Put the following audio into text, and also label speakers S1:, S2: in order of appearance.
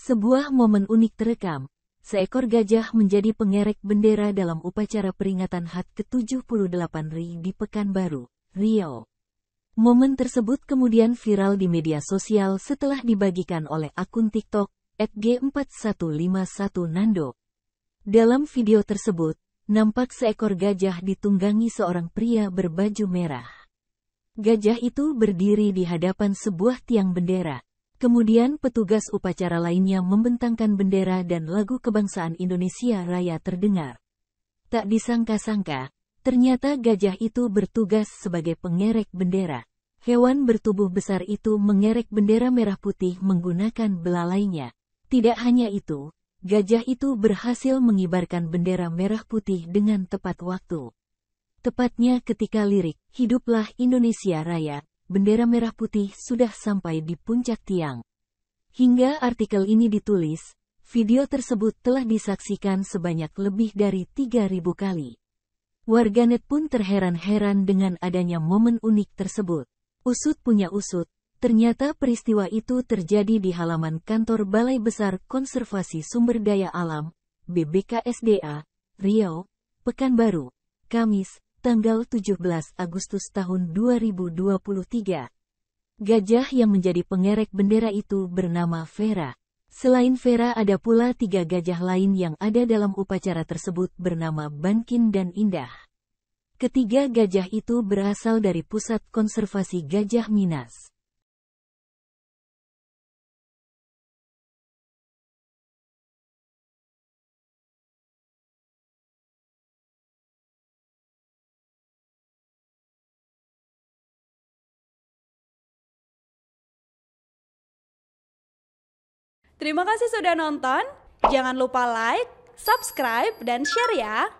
S1: Sebuah momen unik terekam. Seekor gajah menjadi pengerek bendera dalam upacara peringatan HUT ke-78 RI di Pekanbaru, Riau. Momen tersebut kemudian viral di media sosial setelah dibagikan oleh akun TikTok @g4151nando. Dalam video tersebut, nampak seekor gajah ditunggangi seorang pria berbaju merah. Gajah itu berdiri di hadapan sebuah tiang bendera. Kemudian petugas upacara lainnya membentangkan bendera dan lagu kebangsaan Indonesia Raya terdengar. Tak disangka-sangka, ternyata gajah itu bertugas sebagai pengerek bendera. Hewan bertubuh besar itu mengerek bendera merah putih menggunakan belalainya. Tidak hanya itu, gajah itu berhasil mengibarkan bendera merah putih dengan tepat waktu. Tepatnya ketika lirik, "Hiduplah Indonesia Raya," bendera merah putih sudah sampai di puncak tiang. Hingga artikel ini ditulis, video tersebut telah disaksikan sebanyak lebih dari 3.000 kali. Warganet pun terheran-heran dengan adanya momen unik tersebut. Usut punya usut, ternyata peristiwa itu terjadi di halaman kantor Balai Besar Konservasi Sumber Daya Alam, BBKSDA, Riau, Pekanbaru, Kamis, tanggal 17 Agustus tahun 2023. Gajah yang menjadi pengerek bendera itu bernama Vera. Selain Vera ada pula 3 gajah lain yang ada dalam upacara tersebut bernama Bankin dan Indah. Ketiga gajah itu berasal dari Pusat Konservasi Gajah Minas.
S2: Terima kasih sudah nonton. Jangan lupa like, subscribe, dan share ya.